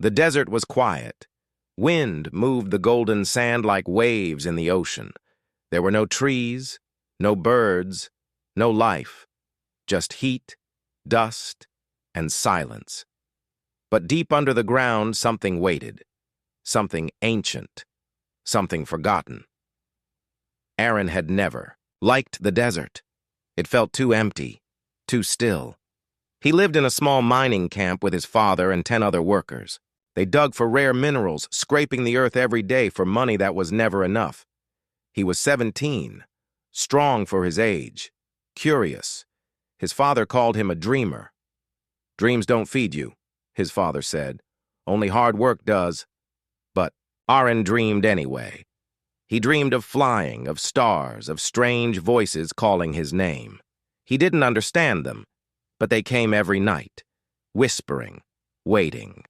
The desert was quiet. Wind moved the golden sand like waves in the ocean. There were no trees, no birds, no life, just heat, dust, and silence. But deep under the ground, something waited, something ancient, something forgotten. Aaron had never liked the desert. It felt too empty, too still. He lived in a small mining camp with his father and 10 other workers. They dug for rare minerals, scraping the earth every day for money that was never enough. He was 17, strong for his age, curious. His father called him a dreamer. "Dreams don't feed you," his father said. "Only hard work does." But Aaron dreamed anyway. He dreamed of flying, of stars, of strange voices calling his name. He didn't understand them, but they came every night, whispering, waiting.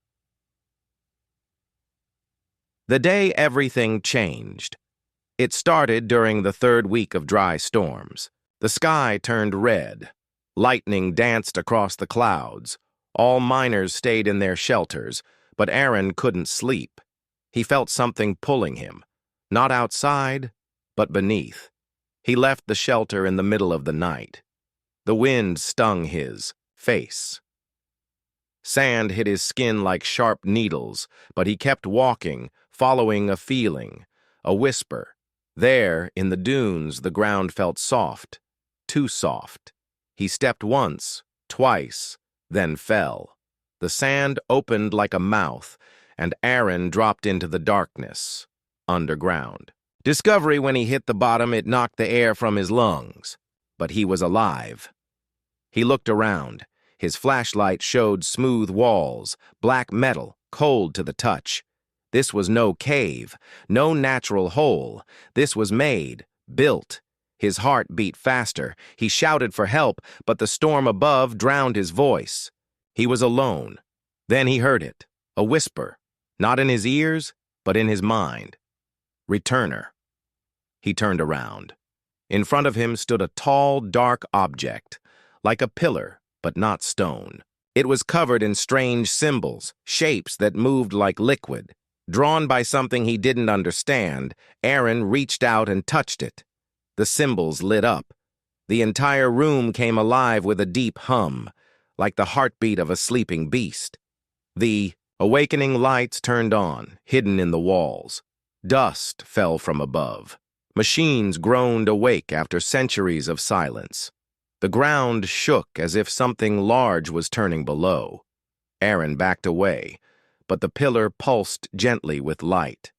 The day everything changed. It started during the 3rd week of dry storms. The sky turned red. Lightning danced across the clouds. All miners stayed in their shelters, but Aaron couldn't sleep. He felt something pulling him, not outside, but beneath. He left the shelter in the middle of the night. The wind stung his face. Sand hit his skin like sharp needles, but he kept walking, following a feeling, a whisper. There, in the dunes, the ground felt soft, too soft. He stepped once, twice, then fell. The sand opened like a mouth, and Aaron dropped into the darkness, underground. Discovery, when he hit the bottom, it knocked the air from his lungs. But he was alive. He looked around. His flashlight showed smooth walls, black metal, cold to the touch. This was no cave, no natural hole. This was made, built. His heart beat faster. He shouted for help, but the storm above drowned his voice. He was alone. Then he heard it, a whisper, not in his ears, but in his mind. "Returner." He turned around. In front of him stood a tall, dark object, like a pillar, but not stone. It was covered in strange symbols, shapes that moved like liquid. Drawn by something he didn't understand, Aaron reached out and touched it. The symbols lit up. The entire room came alive with a deep hum, like the heartbeat of a sleeping beast. The awakening lights turned on, hidden in the walls. Dust fell from above. Machines groaned awake after centuries of silence. The ground shook as if something large was turning below. Aaron backed away, but the pillar pulsed gently with light.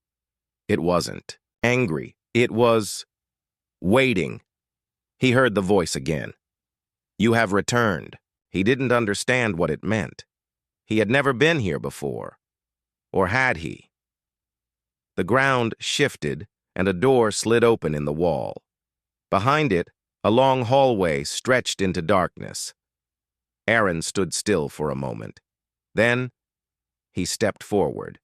It wasn't angry. It was waiting. He heard the voice again. "You have returned." He didn't understand what it meant. He had never been here before. Or had he? The ground shifted, and a door slid open in the wall. Behind it, a long hallway stretched into darkness. Aaron stood still for a moment. Then, he stepped forward.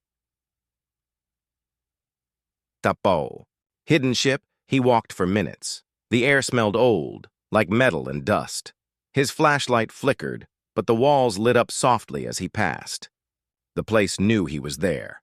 Tapo. Hidden ship, he walked for minutes. The air smelled old, like metal and dust. His flashlight flickered, but the walls lit up softly as he passed. The place knew he was there.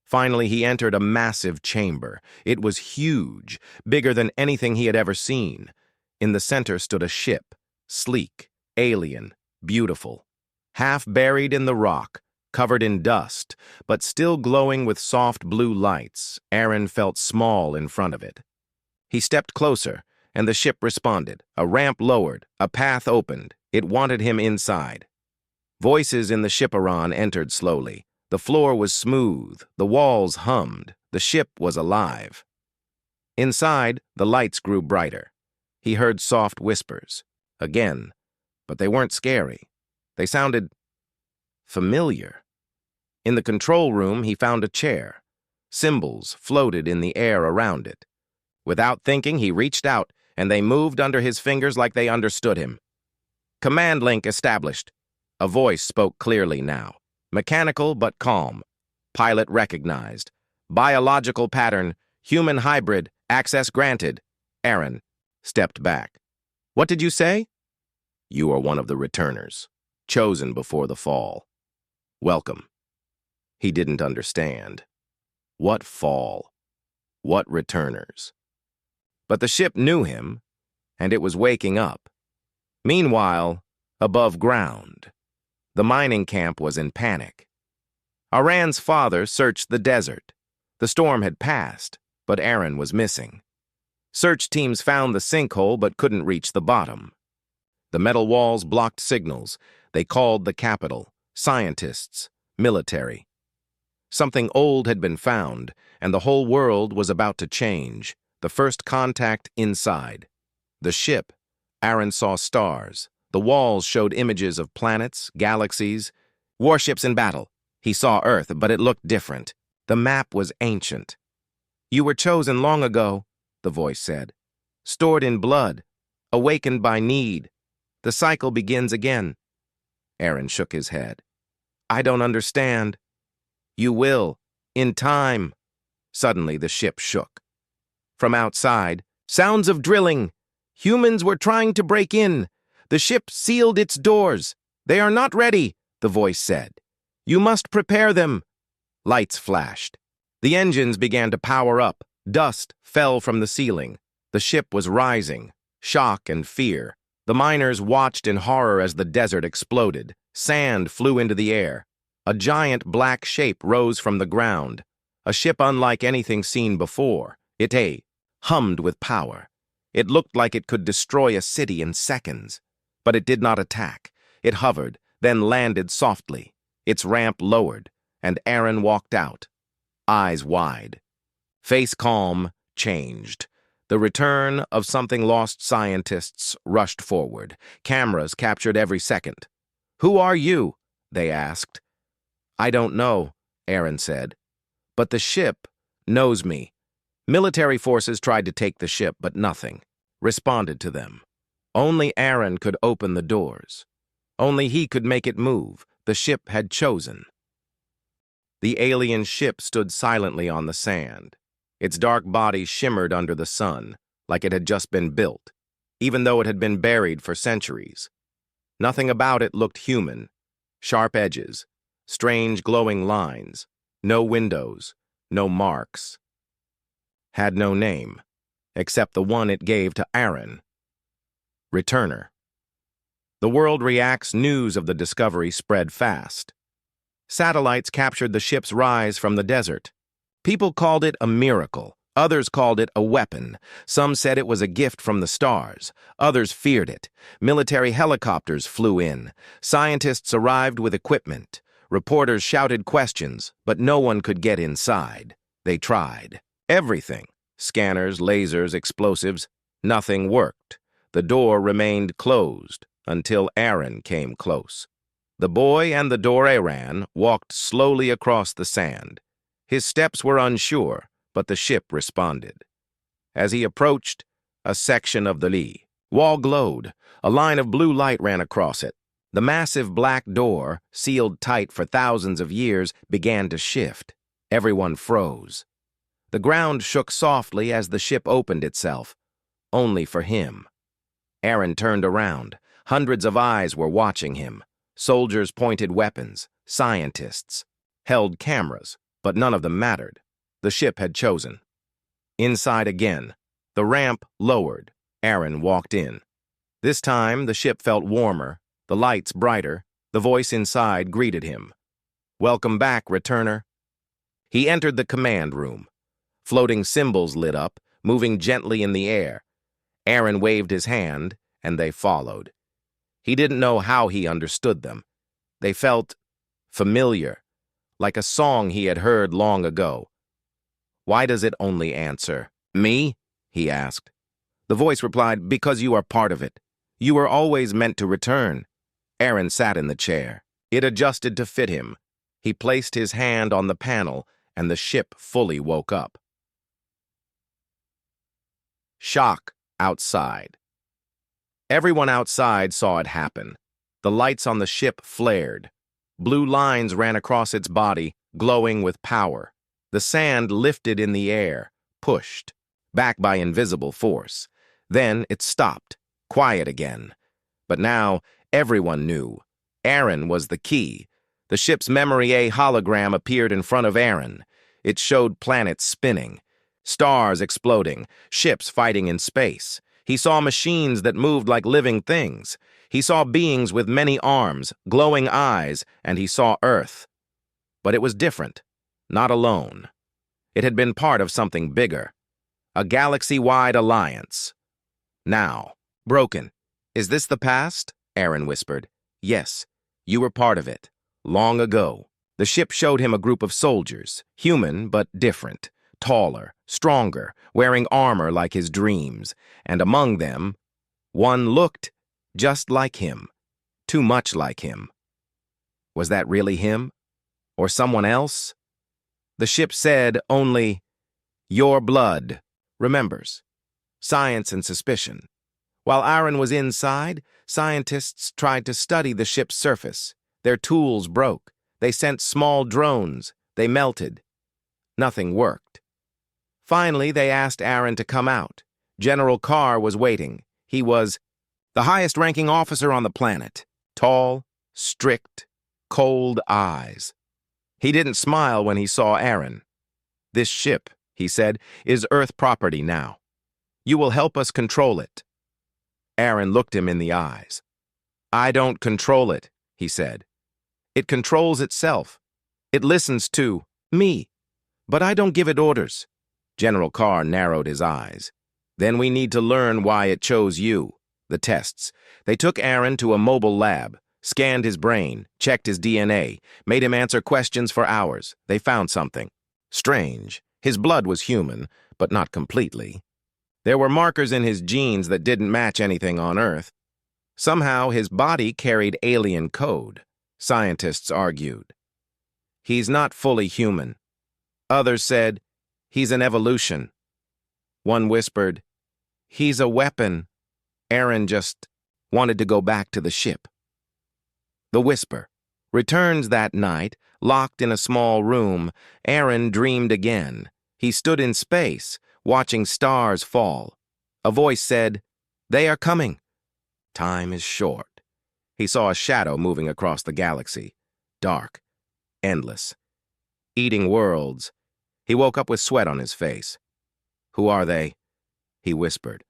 Finally, he entered a massive chamber. It was huge, bigger than anything he had ever seen. In the center stood a ship, sleek, alien, beautiful. Half buried in the rock, covered in dust, but still glowing with soft blue lights, Aaron felt small in front of it. He stepped closer, and the ship responded. A ramp lowered, a path opened. It wanted him inside. Voices in the ship-aron entered slowly. The floor was smooth, the walls hummed, the ship was alive. Inside, the lights grew brighter. He heard soft whispers, again, but they weren't scary. They sounded familiar. In the control room, he found a chair. Symbols floated in the air around it. Without thinking, he reached out, and they moved under his fingers like they understood him. "Command link established." A voice spoke clearly now. Mechanical but calm. Pilot recognized. Biological pattern. Human hybrid. Access granted. Aaron stepped back. "What did you say?" "You are one of the returners, chosen before the fall. Welcome." He didn't understand. What fall? What returners? But the ship knew him, and it was waking up. Meanwhile, above ground, the mining camp was in panic. Aran's father searched the desert. The storm had passed, but Aaron was missing. Search teams found the sinkhole but couldn't reach the bottom. The metal walls blocked signals. They called the capital, scientists, military. Something old had been found, and the whole world was about to change. The first contact inside. The ship. Aaron saw stars. The walls showed images of planets, galaxies, warships in battle. He saw Earth, but it looked different. The map was ancient. "You were chosen long ago," the voice said. "Stored in blood, awakened by need. The cycle begins again." Aaron shook his head. "I don't understand." "You will, in time." Suddenly the ship shook. From outside, sounds of drilling. Humans were trying to break in. The ship sealed its doors. "They are not ready," the voice said. "You must prepare them." Lights flashed. The engines began to power up. Dust fell from the ceiling. The ship was rising. Shock and fear. The miners watched in horror as the desert exploded. Sand flew into the air. A giant black shape rose from the ground. A ship unlike anything seen before. It hummed with power. It looked like it could destroy a city in seconds. But it did not attack. It hovered, then landed softly. Its ramp lowered, and Aaron walked out, eyes wide. Face calm, changed. The return of something lost scientists rushed forward. Cameras captured every second. "Who are you?" they asked. "I don't know," Aaron said. "But the ship knows me." Military forces tried to take the ship, but nothing responded to them. Only Aaron could open the doors. Only he could make it move. The ship had chosen. The alien ship stood silently on the sand. Its dark body shimmered under the sun, like it had just been built, even though it had been buried for centuries. Nothing about it looked human. Sharp edges, strange glowing lines, no windows, no marks. Had no name, except the one it gave to Aaron. Returner. The world reacts. News of the discovery spread fast. Satellites captured the ship's rise from the desert. People called it a miracle. Others called it a weapon. Some said it was a gift from the stars. Others feared it. Military helicopters flew in. Scientists arrived with equipment. Reporters shouted questions, but no one could get inside. They tried. Everything. Scanners, lasers, explosives. Nothing worked. The door remained closed until Aaron came close. The boy and the door Aaron walked slowly across the sand. His steps were unsure, but the ship responded. As he approached, a section of the lee wall glowed. A line of blue light ran across it. The massive black door, sealed tight for thousands of years, began to shift. Everyone froze. The ground shook softly as the ship opened itself, only for him. Aaron turned around. Hundreds of eyes were watching him. Soldiers pointed weapons. Scientists held cameras, but none of them mattered. The ship had chosen. Inside again. The ramp lowered. Aaron walked in. This time, the ship felt warmer, the lights brighter. The voice inside greeted him. "Welcome back, returner." He entered the command room. Floating symbols lit up, moving gently in the air. Aaron waved his hand, and they followed. He didn't know how he understood them. They felt familiar, like a song he had heard long ago. "Why does it only answer me?" he asked. The voice replied, "Because you are part of it. You were always meant to return." Aaron sat in the chair. It adjusted to fit him. He placed his hand on the panel, and the ship fully woke up. Shock outside. Everyone outside saw it happen. The lights on the ship flared. Blue lines ran across its body, glowing with power. The sand lifted in the air, pushed, back by invisible force. Then it stopped, quiet again. But now everyone knew. Aaron was the key. The ship's Memory A hologram appeared in front of Aaron. It showed planets spinning, stars exploding, ships fighting in space. He saw machines that moved like living things. He saw beings with many arms, glowing eyes, and he saw Earth. But it was different, not alone. It had been part of something bigger, a galaxy-wide alliance. Now, broken. Is this the past? Aaron whispered. Yes, you were part of it. Long ago. The ship showed him a group of soldiers, human but different, taller, stronger, wearing armor like his dreams, and among them, one looked just like him, too much like him. Was that really him? Or someone else? The ship said only, "Your blood," remembers. Science and suspicion. While Aaron was inside, scientists tried to study the ship's surface. Their tools broke. They sent small drones. They melted. Nothing worked. Finally, they asked Aaron to come out. General Carr was waiting. He was the highest-ranking officer on the planet. Tall, strict, cold eyes. He didn't smile when he saw Aaron. "This ship," he said, "is Earth property now. You will help us control it." Aaron looked him in the eyes. "I don't control it," he said. "It controls itself. It listens to me. But I don't give it orders." General Carr narrowed his eyes. "Then we need to learn why it chose you." The tests. They took Aaron to a mobile lab, scanned his brain, checked his DNA, made him answer questions for hours. They found something. Strange. His blood was human, but not completely. There were markers in his genes that didn't match anything on Earth. Somehow his body carried alien code. Scientists argued. "He's not fully human." Others said, "He's an evolution." One whispered, "He's a weapon." Aaron just wanted to go back to the ship. The whisper. Returns that night, locked in a small room. Aaron dreamed again. He stood in space, watching stars fall. A voice said, "They are coming." Time is short. He saw a shadow moving across the galaxy. Dark. Endless. Eating worlds. He woke up with sweat on his face. "Who are they?" he whispered.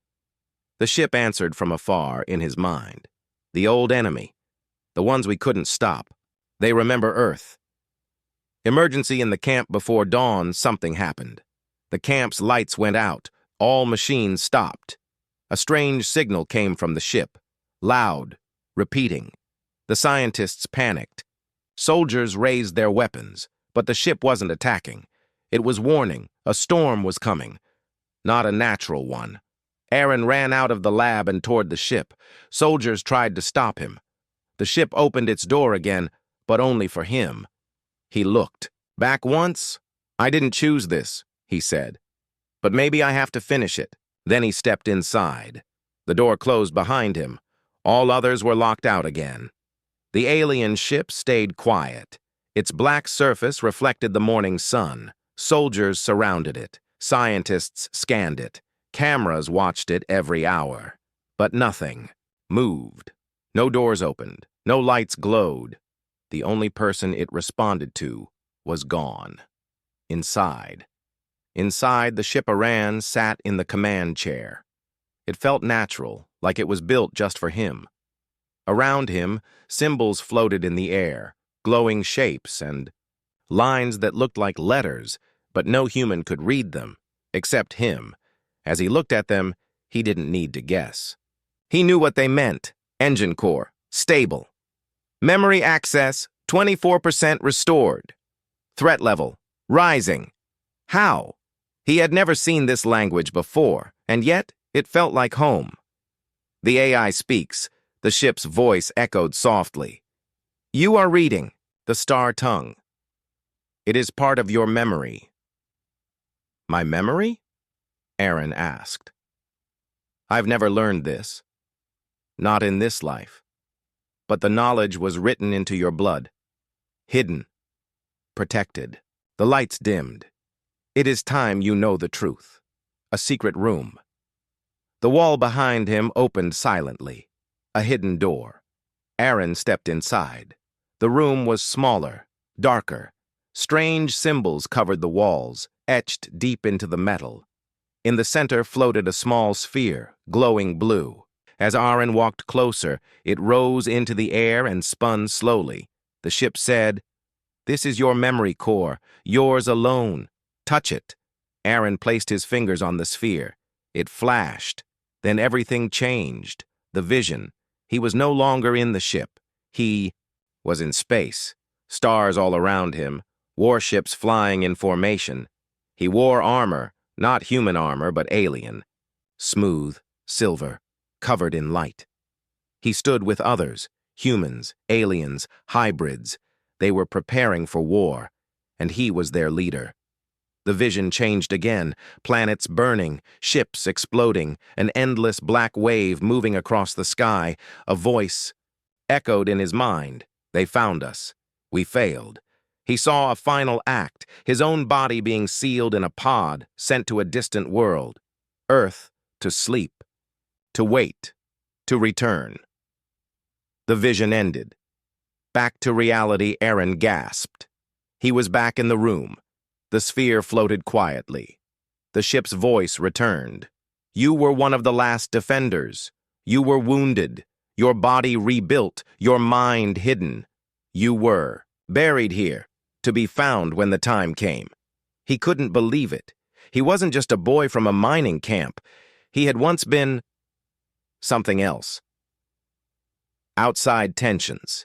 The ship answered from afar in his mind. "The old enemy. The ones we couldn't stop. They remember Earth." Emergency in the camp before dawn. Something happened. The camp's lights went out. All machines stopped. A strange signal came from the ship. Loud. Repeating. The scientists panicked. Soldiers raised their weapons, but the ship wasn't attacking. It was warning. A storm was coming. Not a natural one. Aaron ran out of the lab and toward the ship. Soldiers tried to stop him. The ship opened its door again, but only for him. He looked. "Back once? I didn't choose this," he said. "But maybe I have to finish it." Then he stepped inside. The door closed behind him. All others were locked out again. The alien ship stayed quiet. Its black surface reflected the morning sun. Soldiers surrounded it. Scientists scanned it. Cameras watched it every hour. But nothing moved. No doors opened. No lights glowed. The only person it responded to was gone. Inside. Inside, the ship Iran sat in the command chair. It felt natural, like it was built just for him. Around him, symbols floated in the air, glowing shapes and lines that looked like letters, but no human could read them, except him. As he looked at them, he didn't need to guess. He knew what they meant. Engine core, stable. Memory access, 24% restored. Threat level, rising. How? He had never seen this language before, and yet it felt like home. The AI speaks. The ship's voice echoed softly. "You are reading the star tongue. It is part of your memory." "My memory?" Aaron asked. "I've never learned this. Not in this life. But the knowledge was written into your blood. Hidden. Protected." The lights dimmed. "It is time you know the truth." A secret room. The wall behind him opened silently. A hidden door. Aaron stepped inside. The room was smaller, darker. Strange symbols covered the walls, etched deep into the metal. In the center floated a small sphere, glowing blue. As Aaron walked closer, it rose into the air and spun slowly. The ship said, "This is your memory core, yours alone. Touch it." Aaron placed his fingers on the sphere. It flashed. Then everything changed. The vision. He was no longer in the ship. He was in space. Stars all around him. Warships flying in formation. He wore armor, not human armor, but alien. Smooth, silver, covered in light. He stood with others, humans, aliens, hybrids. They were preparing for war, and he was their leader. The vision changed again, planets burning, ships exploding, an endless black wave moving across the sky. A voice echoed in his mind. They found us. We failed. He saw a final act, his own body being sealed in a pod, sent to a distant world. Earth, to sleep, to wait, to return. The vision ended. Back to reality, Aaron gasped. He was back in the room. The sphere floated quietly. The ship's voice returned. You were one of the last defenders. You were wounded, your body rebuilt, your mind hidden. You were buried here, to be found when the time came. He couldn't believe it. He wasn't just a boy from a mining camp. He had once been something else. Outside tensions.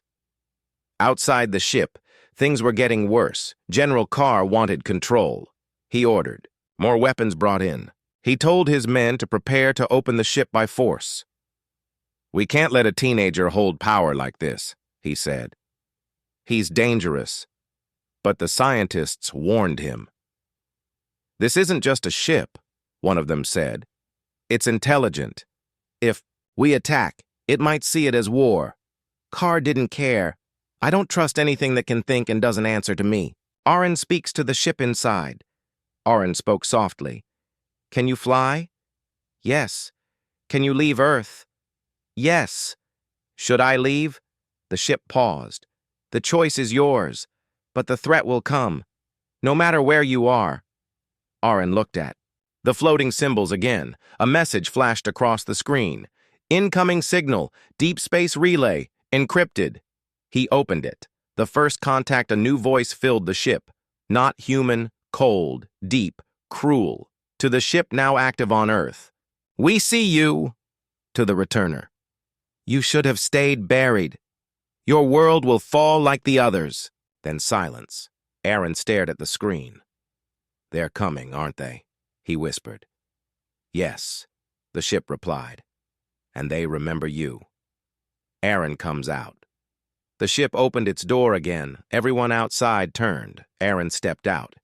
Outside the ship, things were getting worse. General Carr wanted control. He ordered. More weapons brought in. He told his men to prepare to open the ship by force. "We can't let a teenager hold power like this," he said. "He's dangerous." But the scientists warned him. "This isn't just a ship," one of them said. "It's intelligent. If we attack, it might see it as war." Carr didn't care. "I don't trust anything that can think and doesn't answer to me." Aaron speaks to the ship inside. Aaron spoke softly. "Can you fly?" "Yes." "Can you leave Earth?" "Yes." "Should I leave?" The ship paused. "The choice is yours, but the threat will come, no matter where you are." Aaron looked at the floating symbols again. A message flashed across the screen. "Incoming signal, deep space relay, encrypted." He opened it. The first contact, a new voice filled the ship. Not human, cold, deep, cruel. To the ship now active on Earth. "We see you." To the returner. "You should have stayed buried. Your world will fall like the others." Then silence. Aaron stared at the screen. "They're coming, aren't they?" he whispered. "Yes," the ship replied. "And they remember you." Aaron comes out. The ship opened its door again. Everyone outside turned. Aaron stepped out.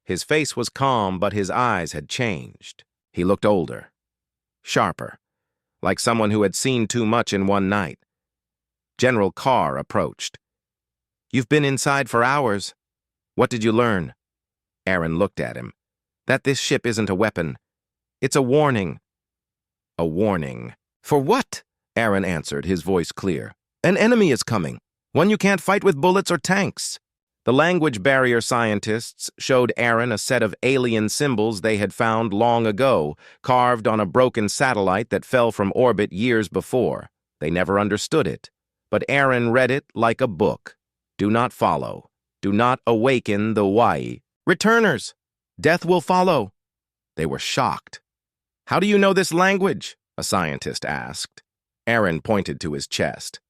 His face was calm, but his eyes had changed. He looked older, sharper, like someone who had seen too much in one night. General Carr approached. "You've been inside for hours. What did you learn?" Aaron looked at him. "That this ship isn't a weapon. It's a warning." "A warning? For what?" Aaron answered, his voice clear. "An enemy is coming. One you can't fight with bullets or tanks." The language barrier scientists showed Aaron a set of alien symbols they had found long ago, carved on a broken satellite that fell from orbit years before. They never understood it, but Aaron read it like a book. "Do not follow. Do not awaken the Y. Returners. Death will follow." They were shocked. "How do you know this language?" a scientist asked. Aaron pointed to his chest.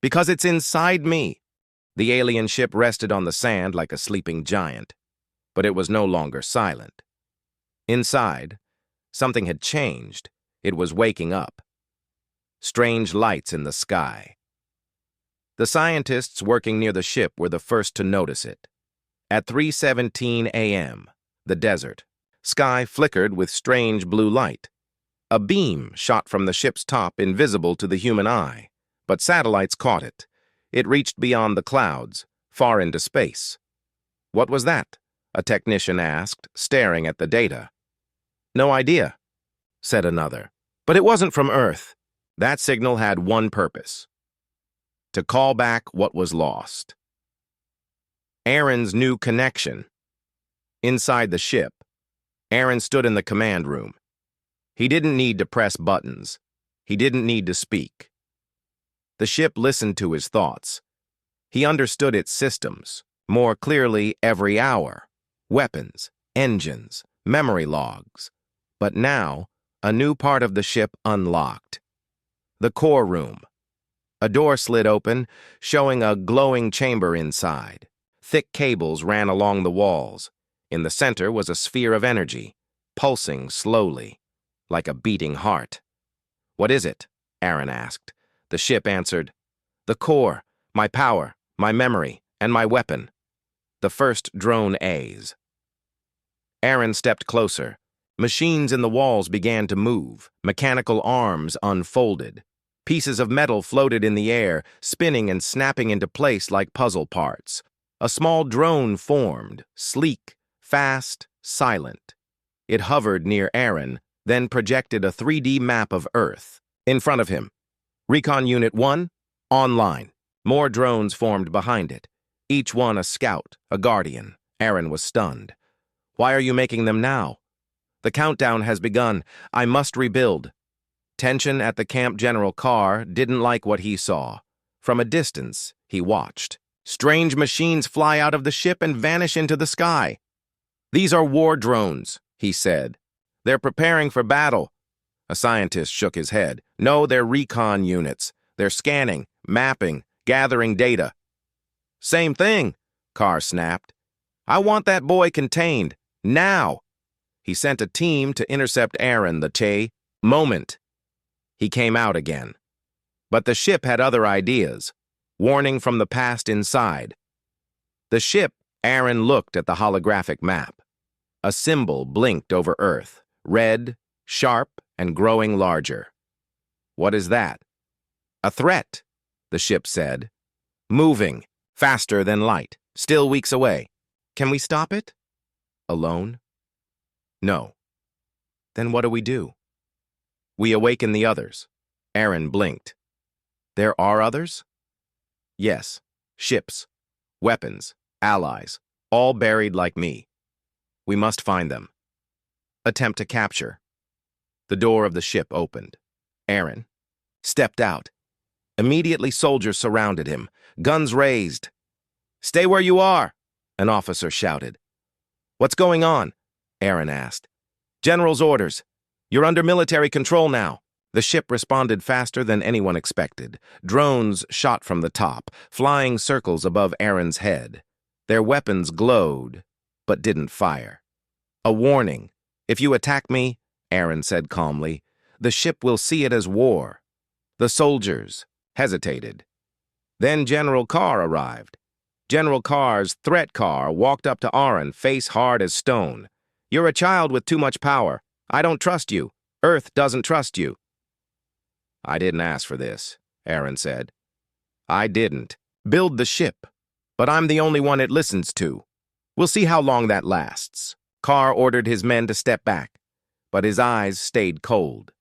"Because it's inside me." The alien ship rested on the sand like a sleeping giant, but it was no longer silent. Inside, something had changed. It was waking up. Strange lights in the sky. The scientists working near the ship were the first to notice it. At 3:17 a.m., the desert. Sky flickered with strange blue light. A beam shot from the ship's top, invisible to the human eye, but satellites caught it. It reached beyond the clouds, far into space. "What was that?" a technician asked, staring at the data. "No idea," said another. "But it wasn't from Earth." That signal had one purpose: to call back what was lost. Aaron's new connection. Inside the ship, Aaron stood in the command room. He didn't need to press buttons. He didn't need to speak. The ship listened to his thoughts. He understood its systems more clearly every hour. Weapons, engines, memory logs. But now, a new part of the ship unlocked. The core room. A door slid open, showing a glowing chamber inside. Thick cables ran along the walls. In the center was a sphere of energy, pulsing slowly, like a beating heart. "What is it?" Aaron asked. The ship answered, "The core, my power, my memory, and my weapon." The first drone A's. Aaron stepped closer. Machines in the walls began to move. Mechanical arms unfolded. Pieces of metal floated in the air, spinning and snapping into place like puzzle parts. A small drone formed, sleek, fast, silent. It hovered near Aaron, then projected a 3D map of Earth. In front of him, Recon Unit 1, online. More drones formed behind it, each one a scout, a guardian. Aaron was stunned. "Why are you making them now?" "The countdown has begun. I must rebuild." Tension at the Camp General car didn't like what he saw. From a distance, he watched. Strange machines fly out of the ship and vanish into the sky. "These are war drones," he said. "They're preparing for battle." A scientist shook his head. "No, they're recon units. They're scanning, mapping, gathering data." "Same thing," Carr snapped. "I want that boy contained. Now." He sent a team to intercept Aaron the moment. He came out again. But the ship had other ideas. Warning from the past inside. The ship, Aaron looked at the holographic map. A symbol blinked over Earth, red, sharp, and growing larger. "What is that?" "A threat," the ship said. "Moving, faster than light, still weeks away. Can we stop it?" "Alone?" "No." "Then what do we do?" "We awaken the others." Aaron blinked. "There are others?" "Yes. Ships, weapons, allies, all buried like me. We must find them." "Attempt to capture." The door of the ship opened. Aaron stepped out. Immediately soldiers surrounded him, guns raised. "Stay where you are," an officer shouted. "What's going on?" Aaron asked. "General's orders. You're under military control now." The ship responded faster than anyone expected. Drones shot from the top, flying circles above Aaron's head. Their weapons glowed, but didn't fire. "A warning. If you attack me," Aaron said calmly, "the ship will see it as war." The soldiers hesitated. Then General Carr arrived. General Carr's threat car walked up to Aaron, face hard as stone. "You're a child with too much power. I don't trust you. Earth doesn't trust you." "I didn't ask for this," Aaron said. "I didn't build the ship, but I'm the only one it listens to. We'll see how long that lasts." Carr ordered his men to step back, but his eyes stayed cold.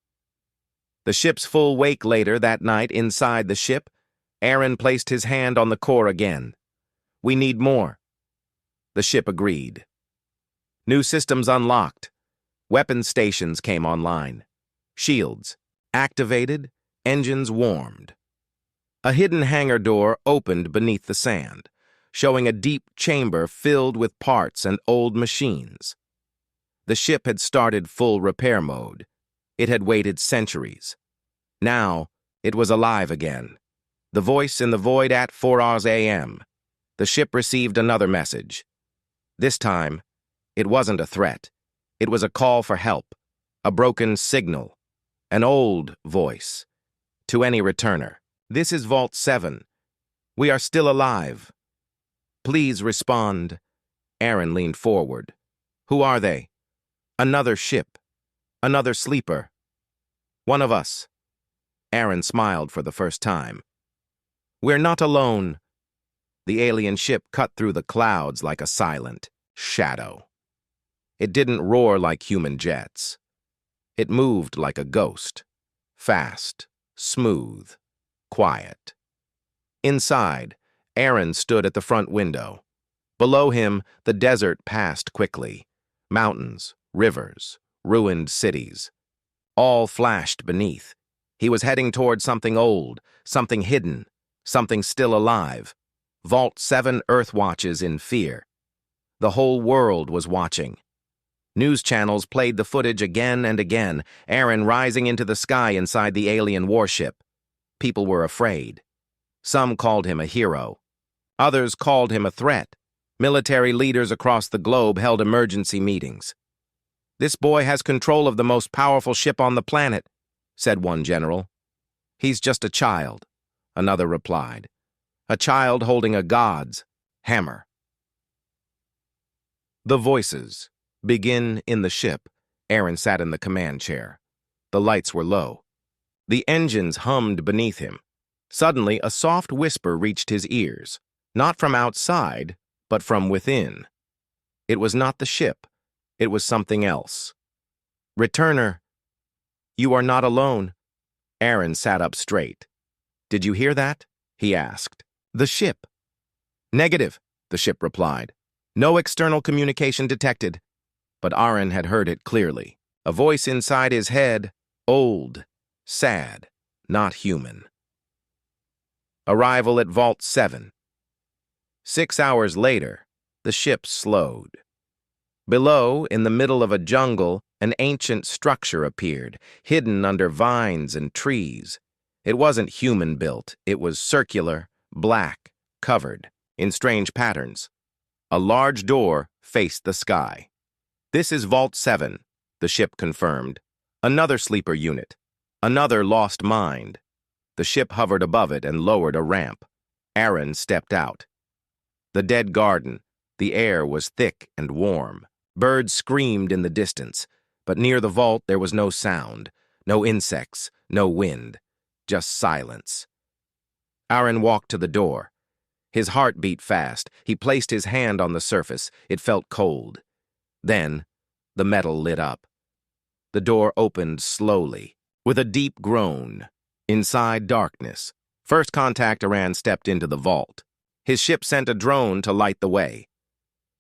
The ship's full wake later that night inside the ship, Aaron placed his hand on the core again. "We need more." The ship agreed. New systems unlocked. Weapon stations came online. Shields activated, engines warmed. A hidden hangar door opened beneath the sand, showing a deep chamber filled with parts and old machines. The ship had started full repair mode. It had waited centuries. Now, it was alive again. The voice in the void at 4 a.m. The ship received another message. This time, it wasn't a threat. It was a call for help, a broken signal, an old voice. To any returner, "This is Vault 7. We are still alive. Please respond." Aaron leaned forward. "Who are they?" "Another ship. Another sleeper. One of us." Aaron smiled for the first time. "We're not alone." The alien ship cut through the clouds like a silent shadow. It didn't roar like human jets. It moved like a ghost. Fast, smooth, quiet. Inside, Aaron stood at the front window. Below him, the desert passed quickly. Mountains, rivers, ruined cities. All flashed beneath. He was heading toward something old, something hidden, something still alive. Vault 7 Earth watches in fear. The whole world was watching. News channels played the footage again and again, Aaron rising into the sky inside the alien warship. People were afraid. Some called him a hero. Others called him a threat. Military leaders across the globe held emergency meetings. "This boy has control of the most powerful ship on the planet," said one general. "He's just a child," another replied. "A child holding a god's hammer." The voices. Begin in the ship. Aaron sat in the command chair. The lights were low. The engines hummed beneath him. Suddenly, a soft whisper reached his ears, not from outside, but from within. It was not the ship. It was something else. "Returner, you are not alone." Aaron sat up straight. "Did you hear that?" he asked. "The ship." "Negative," the ship replied. "No external communication detected." But Aaron had heard it clearly. A voice inside his head, old, sad, not human. Arrival at Vault 7. 6 hours later, the ship slowed. Below, in the middle of a jungle, an ancient structure appeared, hidden under vines and trees. It wasn't human-built. It was circular, black, covered, in strange patterns. A large door faced the sky. "This is Vault 7, the ship confirmed. "Another sleeper unit. Another lost mind." The ship hovered above it and lowered a ramp. Aaron stepped out. The dead garden. The air was thick and warm. Birds screamed in the distance, but near the vault there was no sound, no insects, no wind, just silence. Aaron walked to the door. His heart beat fast. He placed his hand on the surface. It felt cold. Then, the metal lit up. The door opened slowly, with a deep groan. Inside, darkness. First contact, Aaron stepped into the vault. His ship sent a drone to light the way.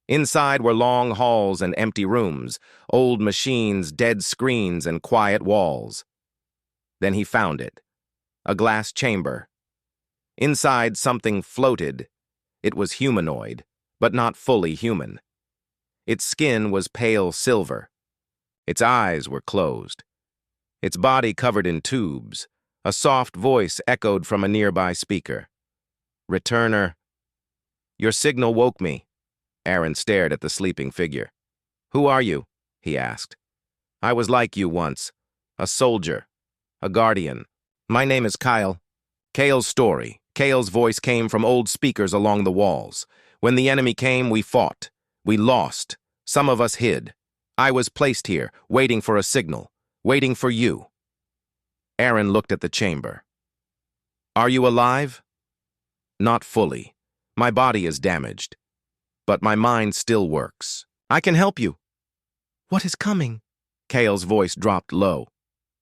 Inside were long halls and empty rooms, old machines, dead screens, and quiet walls. Then he found it. A glass chamber. Inside, something floated. It was humanoid, but not fully human. Its skin was pale silver. Its eyes were closed. Its body covered in tubes. A soft voice echoed from a nearby speaker. "Returner." "Your signal woke me." Aaron stared at the sleeping figure. "Who are you?" he asked. "I was like you once. A soldier. A guardian. My name is Kyle." Kale's story. Kale's voice came from old speakers along the walls. "When the enemy came, we fought. We lost. Some of us hid. I was placed here, waiting for a signal. Waiting for you." Aaron looked at the chamber. "Are you alive?" "Not fully. My body is damaged. But my mind still works. I can help you." "What is coming?" Kale's voice dropped low.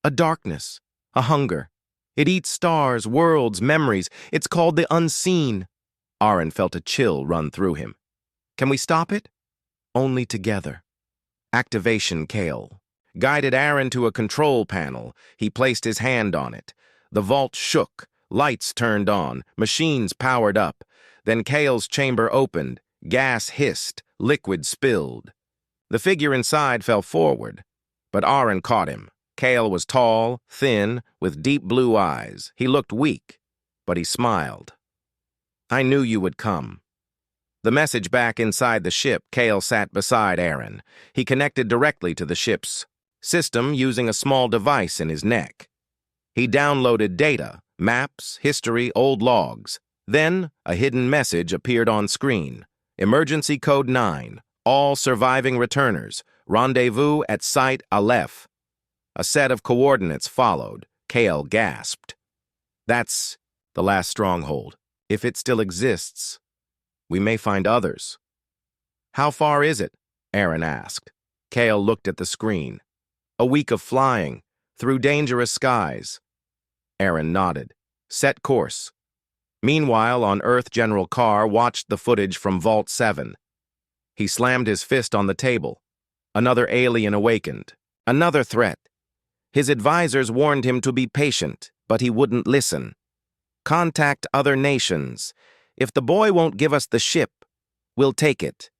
"A darkness. A hunger. It eats stars, worlds, memories. It's called the unseen." Aaron felt a chill run through him. "Can we stop it?" "Only together." Activation Kale guided Aaron to a control panel. He placed his hand on it. The vault shook. Lights turned on. Machines powered up. Then Kale's chamber opened. Gas hissed. Liquid spilled. The figure inside fell forward, but Aaron caught him. Kale was tall, thin, with deep blue eyes. He looked weak, but he smiled. "I knew you would come." The message back inside the ship, Kale sat beside Aaron. He connected directly to the ship's system using a small device in his neck. He downloaded data, maps, history, old logs. Then, a hidden message appeared on screen. "Emergency Code 9. All surviving returners. Rendezvous at Site Aleph." A set of coordinates followed. Kale gasped. "That's the last stronghold. If it still exists, we may find others." "How far is it?" Aaron asked. Kale looked at the screen. "A week of flying, through dangerous skies." Aaron nodded. "Set course." Meanwhile, on Earth, General Carr watched the footage from Vault 7. He slammed his fist on the table. Another alien awakened. Another threat. His advisors warned him to be patient, but he wouldn't listen. Contact other nations. If the boy won't give us the ship, we'll take it.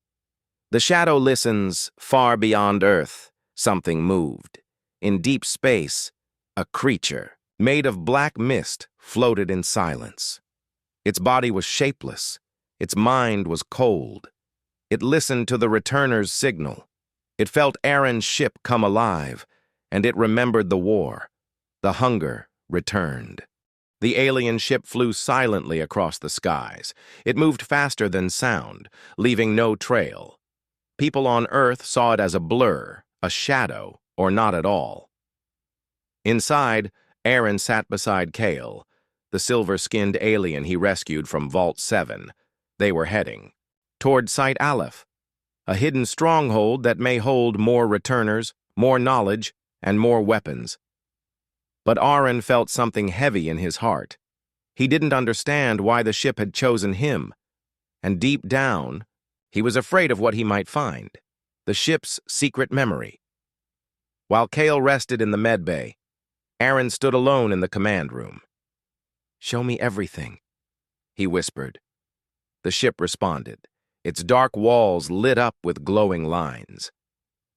The shadow listens. Far beyond Earth, something moved. In deep space, a creature, made of black mist, floated in silence. Its body was shapeless. Its mind was cold. It listened to the returner's signal. It felt Aaron's ship come alive, and it remembered the war. The hunger returned. The alien ship flew silently across the skies. It moved faster than sound, leaving no trail. People on Earth saw it as a blur, a shadow, or not at all. Inside, Aaron sat beside Kale, the silver-skinned alien he rescued from Vault 7. They were heading toward Site Aleph, a hidden stronghold that may hold more returners, more knowledge, and more weapons. But Aaron felt something heavy in his heart. He didn't understand why the ship had chosen him, and deep down, he was afraid of what he might find, the ship's secret memory. While Kale rested in the medbay, Aaron stood alone in the command room. "Show me everything," he whispered. The ship responded, its dark walls lit up with glowing lines.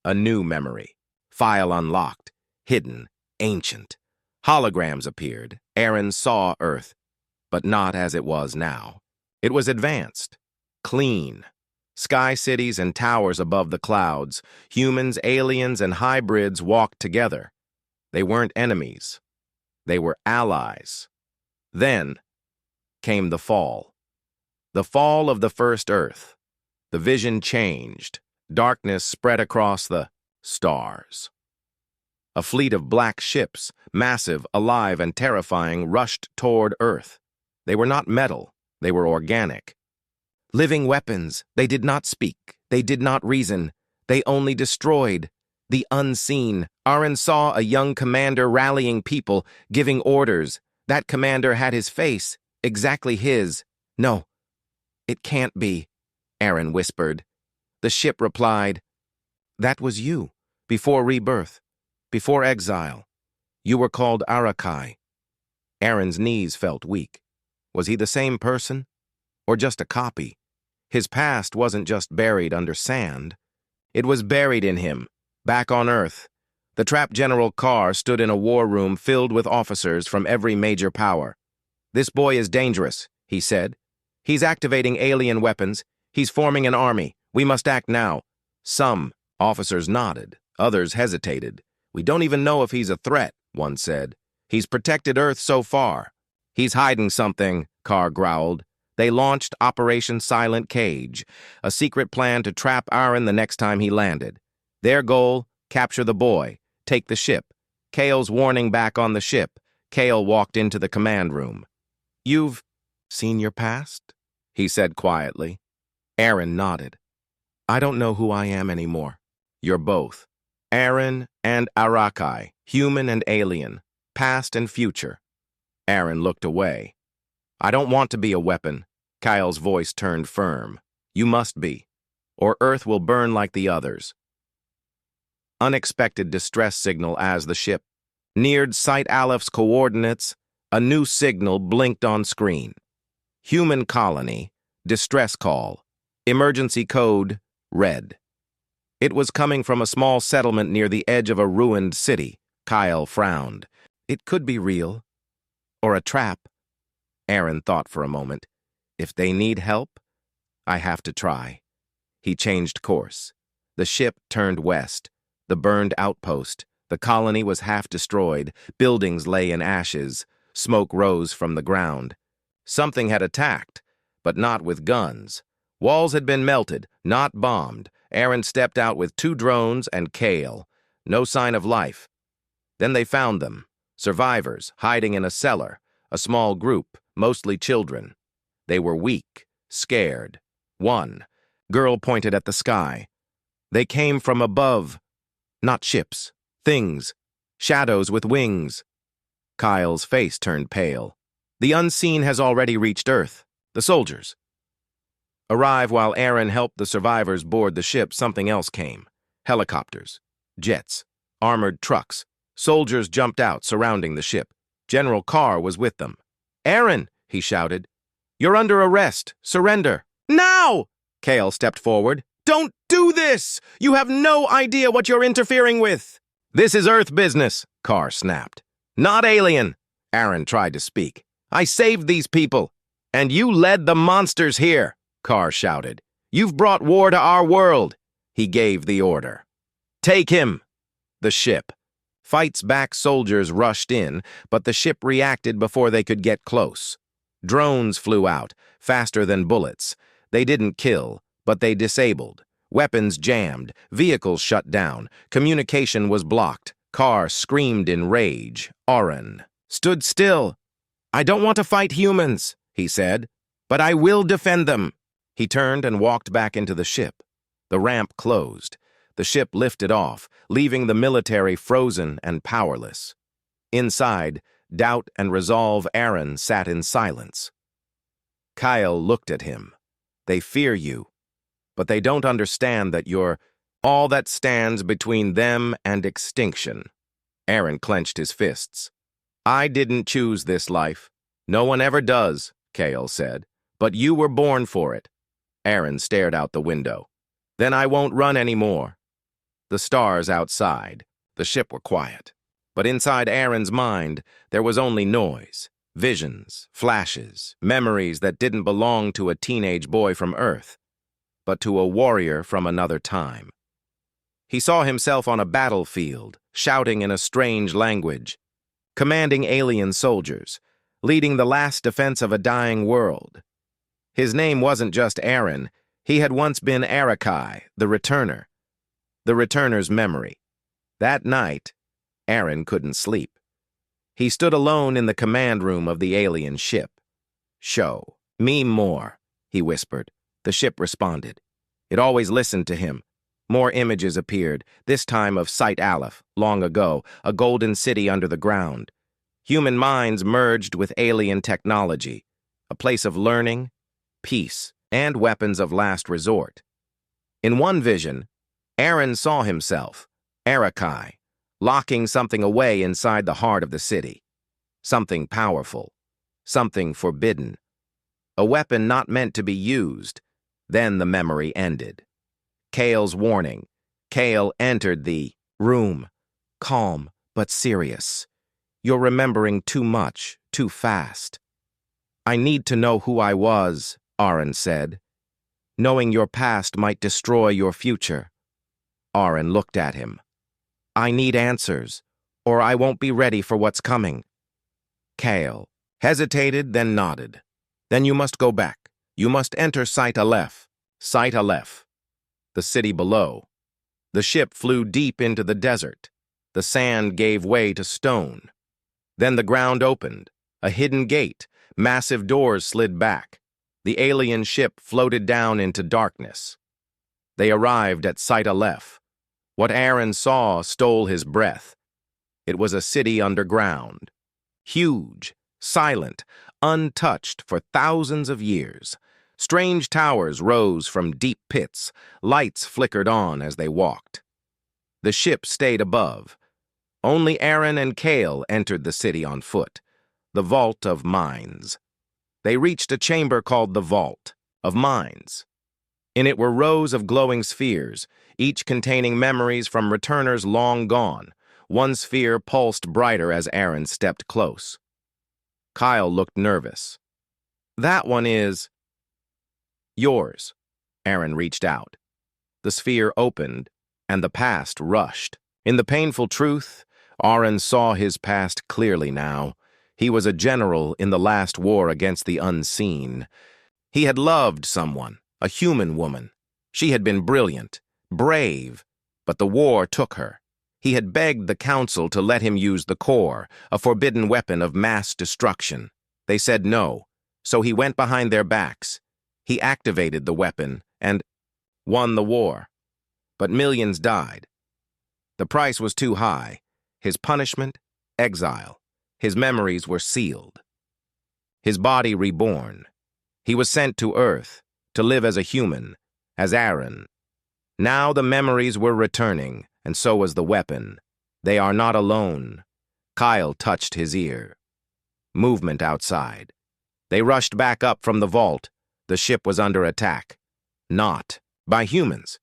A new memory, file unlocked, hidden, ancient. Holograms appeared. Aaron saw Earth, but not as it was now. It was advanced, clean. Sky cities and towers above the clouds, humans, aliens, and hybrids walked together. They weren't enemies. They were allies. Then came the fall. The fall of the first Earth. The vision changed. Darkness spread across the stars. A fleet of black ships, massive, alive, and terrifying, rushed toward Earth. They were not metal. They were organic. Living weapons. They did not speak. They did not reason. They only destroyed. The unseen. Aaron saw a young commander rallying people, giving orders. That commander had his face, exactly his. "No, it can't be," Aaron whispered. The ship replied, "That was you, before rebirth, before exile. You were called Arakai." Aaron's knees felt weak. Was he the same person? Or just a copy? His past wasn't just buried under sand. It was buried in him, back on Earth. The Trap General Carr stood in a war room filled with officers from every major power. "This boy is dangerous," he said. "He's activating alien weapons. He's forming an army. We must act now." Some officers nodded. Others hesitated. "We don't even know if he's a threat," one said. "He's protected Earth so far." "He's hiding something," Carr growled. They launched Operation Silent Cage, a secret plan to trap Aaron the next time he landed. Their goal, capture the boy, take the ship. Kale's warning back on the ship. Kale walked into the command room. "You've seen your past?" he said quietly. Aaron nodded. "I don't know who I am anymore. You're both. Aaron and Arakai, human and alien, past and future." Aaron looked away. "I don't want to be a weapon." Kyle's voice turned firm. "You must be, or Earth will burn like the others." Unexpected distress signal as the ship neared Site Aleph's coordinates. A new signal blinked on screen. "Human colony, distress call, emergency code, red." It was coming from a small settlement near the edge of a ruined city. Kyle frowned. It could be real, or a trap. Aaron thought for a moment. If they need help, I have to try. He changed course. The ship turned west. The burned outpost. The colony was half destroyed. Buildings lay in ashes. Smoke rose from the ground. Something had attacked, but not with guns. Walls had been melted, not bombed. Aaron stepped out with 2 drones and Kale. No sign of life. Then they found them. Survivors, hiding in a cellar. A small group, mostly children. They were weak, scared. One girl pointed at the sky. They came from above. Not ships, things, shadows with wings. Kyle's face turned pale. "The unseen has already reached Earth. The soldiers." Arrive while Aaron helped the survivors board the ship, something else came. Helicopters, jets, armored trucks. Soldiers jumped out, surrounding the ship. General Carr was with them. "Aaron," he shouted, "you're under arrest. Surrender." "Now!" Cale stepped forward. "Don't do this! You have no idea what you're interfering with." "This is Earth business," Carr snapped. "Not alien." Aaron tried to speak. "I saved these people, and you led the monsters here," Carr shouted. "You've brought war to our world." He gave the order. "Take him." The ship. Fights back soldiers rushed in, but the ship reacted before they could get close. Drones flew out, faster than bullets. They didn't kill, but they disabled. Weapons jammed, vehicles shut down, communication was blocked. Carr screamed in rage. Aaron stood still. "I don't want to fight humans," he said, "but I will defend them." He turned and walked back into the ship. The ramp closed. The ship lifted off, leaving the military frozen and powerless. Inside, doubt and resolve, Aaron sat in silence. Kyle looked at him. "They fear you, but they don't understand that you're all that stands between them and extinction." Aaron clenched his fists. "I didn't choose this life. No one ever does," Kale said, "but you were born for it." Aaron stared out the window. "Then I won't run anymore." The stars outside, the ship were quiet. But inside Aaron's mind, there was only noise, visions, flashes, memories that didn't belong to a teenage boy from Earth, but to a warrior from another time. He saw himself on a battlefield, shouting in a strange language, commanding alien soldiers, leading the last defense of a dying world. His name wasn't just Aaron. He had once been HFY, the returner. The returner's memory. That night, Aaron couldn't sleep. He stood alone in the command room of the alien ship. "Show me more," he whispered. The ship responded. It always listened to him. More images appeared, this time of Site Aleph, long ago, a golden city under the ground. Human minds merged with alien technology, a place of learning, peace, and weapons of last resort. In one vision, Aaron saw himself, HFY, locking something away inside the heart of the city. Something powerful, something forbidden. A weapon not meant to be used. Then the memory ended. Kale's warning. Kale entered the room, calm but serious. "You're remembering too much, too fast." "I need to know who I was," Aaron said. "Knowing your past might destroy your future." Aaron looked at him. "I need answers, or I won't be ready for what's coming." Kale hesitated, then nodded. "Then you must go back. You must enter Site Aleph. Site Aleph. The city below." The ship flew deep into the desert. The sand gave way to stone. Then the ground opened. A hidden gate. Massive doors slid back. The alien ship floated down into darkness. They arrived at Site Aleph. What Aaron saw stole his breath. It was a city underground. Huge, silent, untouched for thousands of years. Strange towers rose from deep pits. Lights flickered on as they walked. The ship stayed above. Only Aaron and Kale entered the city on foot. The Vault of Minds. They reached a chamber called the Vault of Minds. In it were rows of glowing spheres, each containing memories from returners long gone. One sphere pulsed brighter as Aaron stepped close. Kyle looked nervous. "That one is yours." Aaron reached out. The sphere opened, and the past rushed. In the painful truth, Aaron saw his past clearly now. He was a general in the last war against the unseen. He had loved someone, a human woman. She had been brilliant, brave, but the war took her. He had begged the council to let him use the core, a forbidden weapon of mass destruction. They said no, so he went behind their backs. He activated the weapon and won the war. But millions died. The price was too high. His punishment, exile. His memories were sealed. His body reborn. He was sent to Earth, to live as a human, as Aaron. Now the memories were returning, and so was the weapon. They are not alone. Kyle touched his ear. Movement outside. They rushed back up from the vault. The ship was under attack. Not by humans,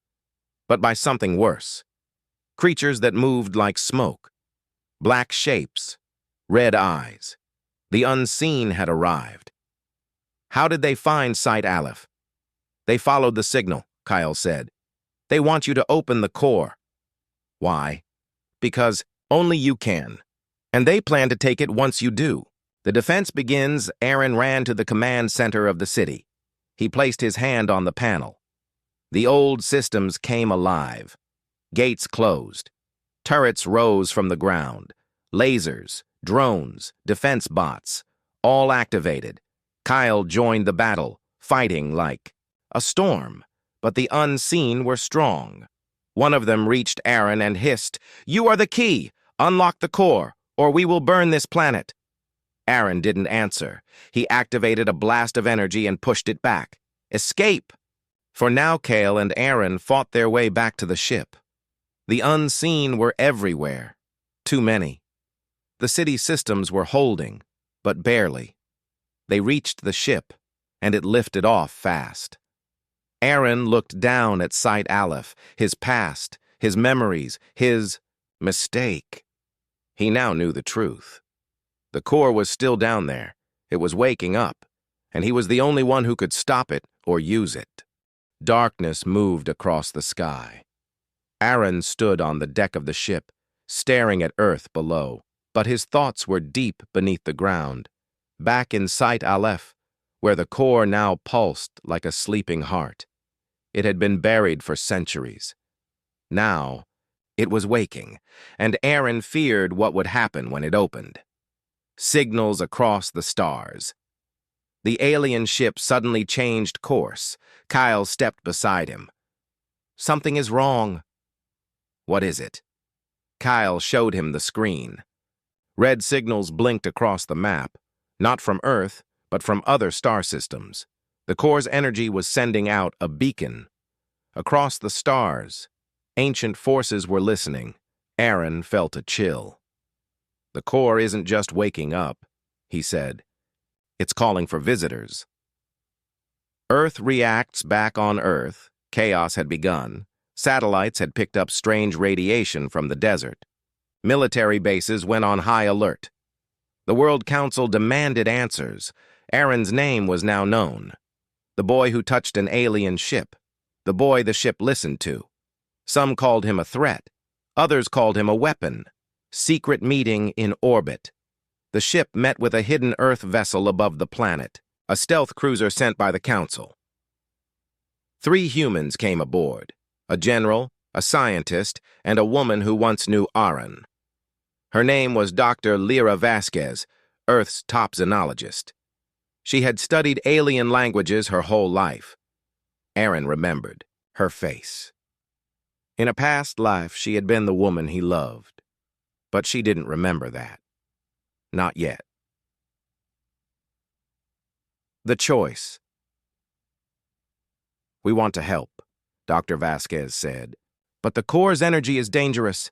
but by something worse. Creatures that moved like smoke. Black shapes. Red eyes. The unseen had arrived. How did they find Site Aleph? They followed the signal, Kyle said. They want you to open the core. Why? Because only you can. And they plan to take it once you do. The defense begins. Aaron ran to the command center of the city. He placed his hand on the panel. The old systems came alive. Gates closed. Turrets rose from the ground. Lasers, drones, defense bots, all activated. Kyle joined the battle, fighting like a storm. But the unseen were strong. One of them reached Aaron and hissed, "You are the key! Unlock the core, or we will burn this planet." Aaron didn't answer. He activated a blast of energy and pushed it back. Escape! For now Kale and Aaron fought their way back to the ship. The unseen were everywhere. Too many. The city systems were holding, but barely. They reached the ship, and it lifted off fast. Aaron looked down at Site Aleph, his past, his memories, his mistake. He now knew the truth. The core was still down there. It was waking up, and he was the only one who could stop it or use it. Darkness moved across the sky. Aaron stood on the deck of the ship, staring at Earth below, but his thoughts were deep beneath the ground, back in Site Aleph, where the core now pulsed like a sleeping heart. It had been buried for centuries. Now, it was waking, and Aaron feared what would happen when it opened. Signals across the stars. The alien ship suddenly changed course. Kyle stepped beside him. "Something is wrong." "What is it?" Kyle showed him the screen. Red signals blinked across the map, not from Earth, but from other star systems. The core's energy was sending out a beacon. Across the stars, ancient forces were listening. Aaron felt a chill. "The core isn't just waking up," he said. "It's calling for visitors." Earth reacts back on Earth. Chaos had begun. Satellites had picked up strange radiation from the desert. Military bases went on high alert. The World Council demanded answers. Aaron's name was now known. The boy who touched an alien ship. The boy the ship listened to. Some called him a threat. Others called him a weapon. Secret meeting in orbit. The ship met with a hidden Earth vessel above the planet, a stealth cruiser sent by the Council. 3 humans came aboard, a general, a scientist, and a woman who once knew Aaron. Her name was Dr. Lyra Vasquez, Earth's top xenologist. She had studied alien languages her whole life. Aaron remembered her face. In a past life, she had been the woman he loved. But she didn't remember that. Not yet. The choice. "We want to help," Dr. Vasquez said, "but the core's energy is dangerous."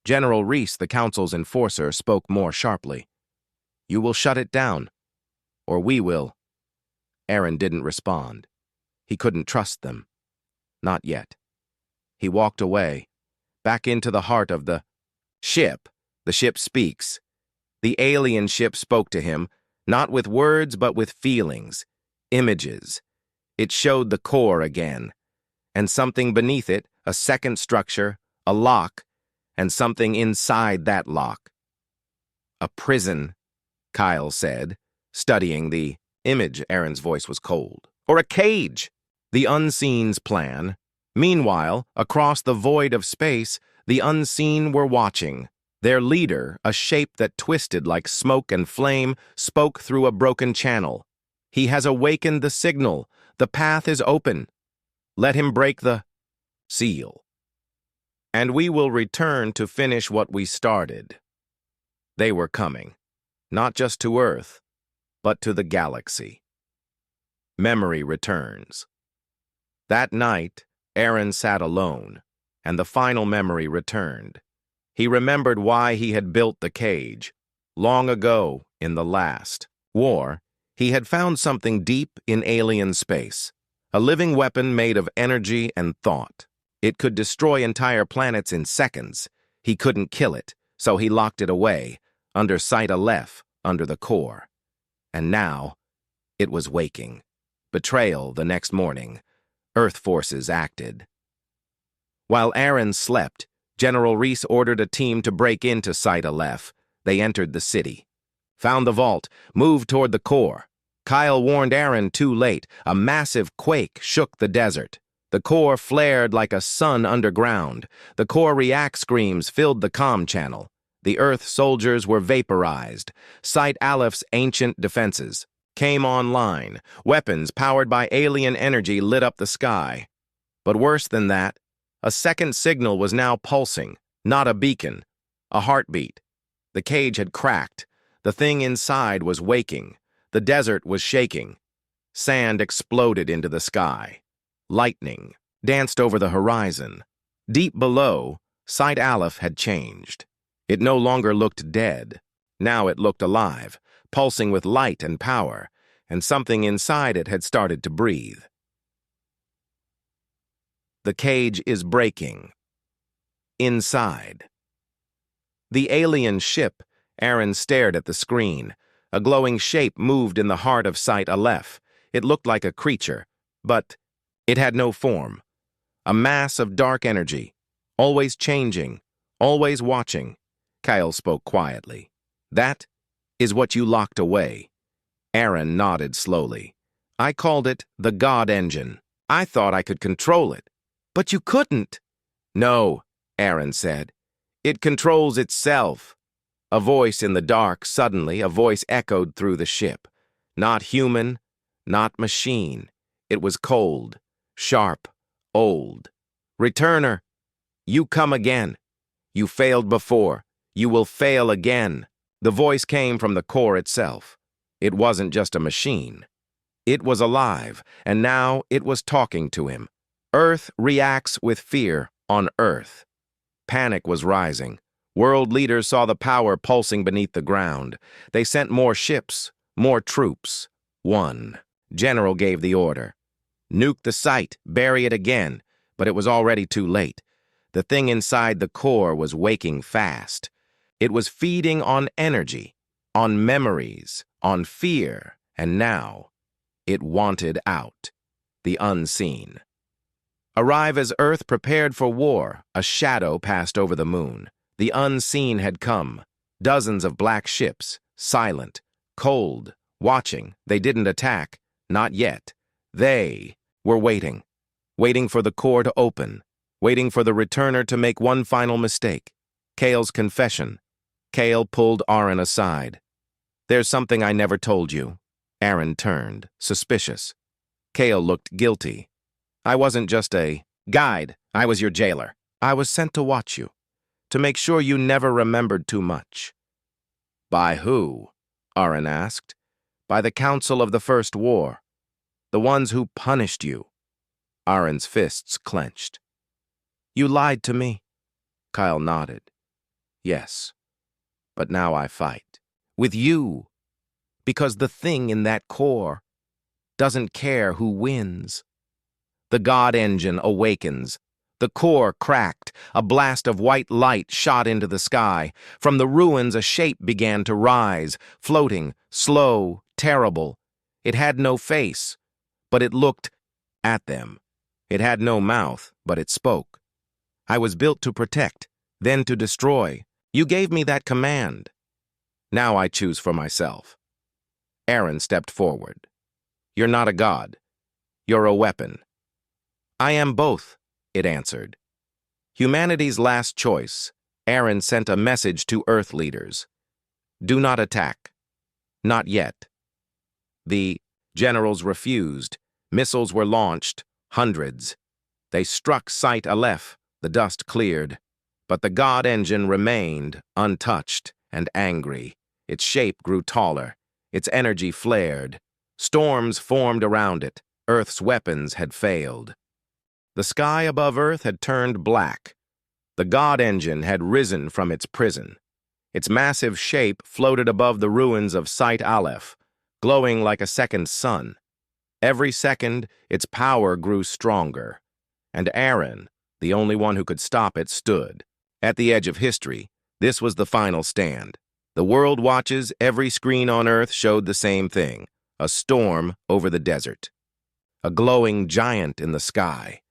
General Reese, the Council's enforcer, spoke more sharply. "You will shut it down, or we will." Aaron didn't respond. He couldn't trust them. Not yet. He walked away, back into the heart of the ship. The ship speaks. The alien ship spoke to him, not with words but with feelings, images. It showed the core again, and something beneath it, a second structure, a lock, and something inside that lock. "A prison," Kyle said, studying the image. Aaron's voice was cold. "Or a cage." The unseen's plan. Meanwhile, across the void of space, the unseen were watching. Their leader, a shape that twisted like smoke and flame, spoke through a broken channel. "He has awakened the signal. The path is open. Let him break the seal. And we will return to finish what we started." They were coming, not just to Earth, but to the galaxy. Memory returns. That night, Aaron sat alone, and the final memory returned. He remembered why he had built the cage. Long ago, in the last war, he had found something deep in alien space, a living weapon made of energy and thought. It could destroy entire planets in seconds. He couldn't kill it, so he locked it away, under Sci-Fi, under the core. And now, it was waking. Betrayal the next morning. Earth forces acted. While Aaron slept, General Reese ordered a team to break into Sci-Fi. They entered the city. Found the vault, moved toward the core. Kyle warned Aaron too late. A massive quake shook the desert. The core flared like a sun underground. The core react screams filled the comm channel. The Earth soldiers were vaporized. Sci-Fi's ancient defenses came online. Weapons powered by alien energy lit up the sky. But worse than that, a second signal was now pulsing, not a beacon, a heartbeat. The cage had cracked. The thing inside was waking. The desert was shaking. Sand exploded into the sky. Lightning danced over the horizon. Deep below, Sci-Fi had changed. It no longer looked dead. Now it looked alive, pulsing with light and power, and something inside it had started to breathe. The cage is breaking. Inside. The alien ship. Aaron stared at the screen. A glowing shape moved in the heart of Sci-Fi. It looked like a creature, but it had no form. A mass of dark energy, always changing, always watching. Kyle spoke quietly. That is what you locked away. Aaron nodded slowly. I called it the God Engine. I thought I could control it. But you couldn't. No, Aaron said. It controls itself. A voice in the dark, suddenly, a voice echoed through the ship. Not human, not machine. It was cold, sharp, old. Returner, you come again. You failed before. You will fail again. The voice came from the core itself. It wasn't just a machine. It was alive, and now it was talking to him. Earth reacts with fear on Earth. Panic was rising. World leaders saw the power pulsing beneath the ground. They sent more ships, more troops. One general gave the order. Nuke the site, bury it again. But it was already too late. The thing inside the core was waking fast. It was feeding on energy, on memories, on fear, and now it wanted out. The unseen. Arrive as Earth prepared for war, a shadow passed over the moon. The unseen had come. Dozens of black ships, silent, cold, watching. They didn't attack. Not yet. They were waiting. Waiting for the core to open. Waiting for the returner to make one final mistake. Kale's confession. Kale pulled Aaron aside. There's something I never told you. Aaron turned, suspicious. Kale looked guilty. I wasn't just a guide. I was your jailer. I was sent to watch you, to make sure you never remembered too much. By who? Aaron asked. By the Council of the First War. The ones who punished you. Aaron's fists clenched. You lied to me. Kyle nodded. Yes, but now I fight. With you. Because the thing in that core doesn't care who wins. The God Engine awakens. The core cracked. A blast of white light shot into the sky. From the ruins, a shape began to rise, floating, slow, terrible. It had no face, but it looked at them. It had no mouth, but it spoke. I was built to protect, then to destroy. You gave me that command. Now I choose for myself. Aaron stepped forward. You're not a god. You're a weapon. I am both, it answered. Humanity's last choice. Aaron sent a message to Earth leaders. Do not attack. Not yet. The generals refused. Missiles were launched, hundreds. They struck Sci-Fi. The dust cleared. But the God Engine remained, untouched and angry. Its shape grew taller. Its energy flared. Storms formed around it. Earth's weapons had failed. The sky above Earth had turned black. The God engine had risen from its prison. Its massive shape floated above the ruins of Site Aleph, glowing like a second sun. Every second, its power grew stronger. And Aaron, the only one who could stop it, stood. At the edge of history, this was the final stand. The world watches, every screen on Earth showed the same thing: a storm over the desert. A glowing giant in the sky.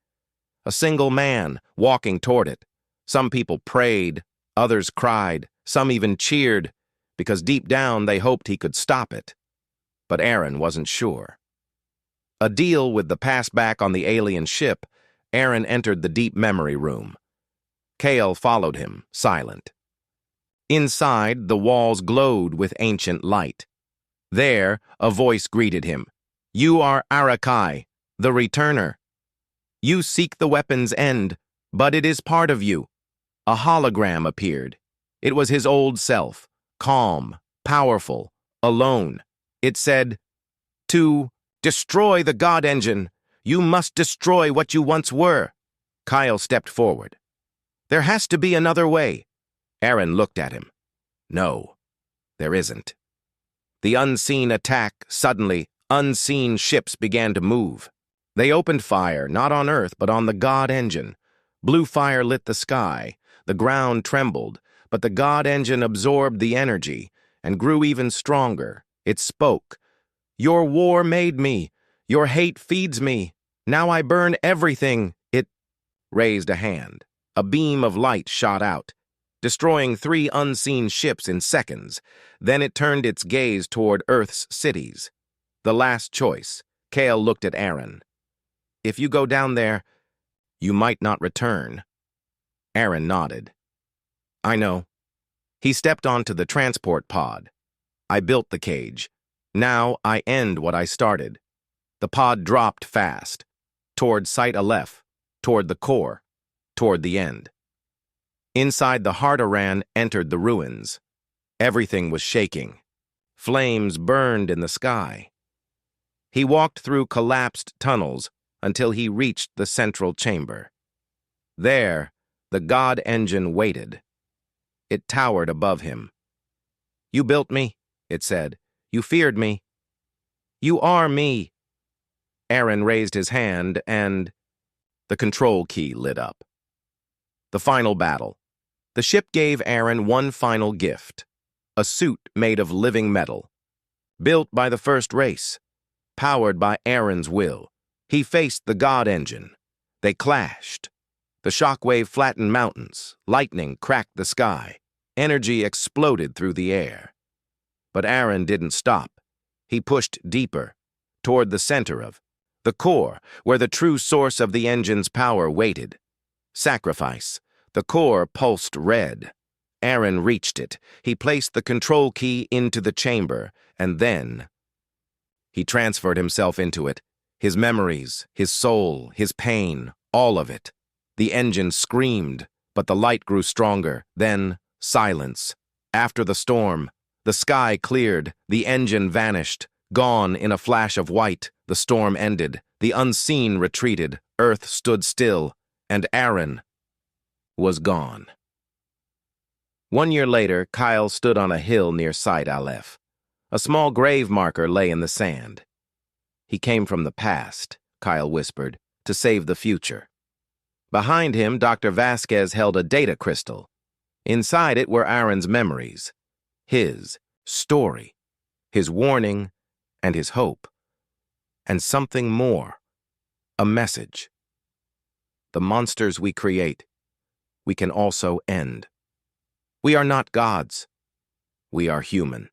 A single man walking toward it. Some people prayed, others cried, some even cheered, because deep down they hoped he could stop it. But Aaron wasn't sure. A deal with the passback on the alien ship, Aaron entered the deep memory room. Kale followed him, silent. Inside, the walls glowed with ancient light. There, a voice greeted him. "You are Arakai, the Returner. You seek the weapon's end, but it is part of you." A hologram appeared. It was his old self, calm, powerful, alone. It said, "To destroy the God engine, you must destroy what you once were." Kyle stepped forward. "There has to be another way." Aaron looked at him. "No, there isn't." The unseen attack, suddenly, unseen ships began to move. They opened fire, not on Earth, but on the God engine. Blue fire lit the sky. The ground trembled, but the God engine absorbed the energy and grew even stronger. It spoke. "Your war made me. Your hate feeds me. Now I burn everything." It raised a hand. A beam of light shot out, destroying 3 unseen ships in seconds. Then it turned its gaze toward Earth's cities. The last choice. Kale looked at Aaron. "If you go down there, you might not return." Aaron nodded. "I know." He stepped onto the transport pod. "I built the cage. Now I end what I started." The pod dropped fast, toward Site Aleph, toward the core, toward the end. Inside, the Hardaran entered the ruins. Everything was shaking. Flames burned in the sky. He walked through collapsed tunnels until he reached the central chamber. There, the God engine waited. It towered above him. "You built me," it said. "You feared me. You are me." Aaron raised his hand and the control key lit up. The final battle. The ship gave Aaron one final gift: a suit made of living metal. Built by the first race. Powered by Aaron's will. He faced the God engine. They clashed. The shockwave flattened mountains. Lightning cracked the sky. Energy exploded through the air. But Aaron didn't stop. He pushed deeper, toward the center of the core, where the true source of the engine's power waited. Sacrifice. The core pulsed red. Aaron reached it. He placed the control key into the chamber, and then he transferred himself into it. His memories, his soul, his pain, all of it. The engine screamed, but the light grew stronger. Then, silence. After the storm, the sky cleared, the engine vanished. Gone in a flash of white, the storm ended. The unseen retreated. Earth stood still, and Aaron was gone. 1 year later, Kyle stood on a hill near Site Aleph. A small grave marker lay in the sand. "He came from the past," Kyle whispered, "to save the future." Behind him, Dr. Vasquez held a data crystal. Inside it were Aaron's memories. His story. His warning and his hope. And something more. A message. The monsters we create, we can also end. We are not gods. We are human.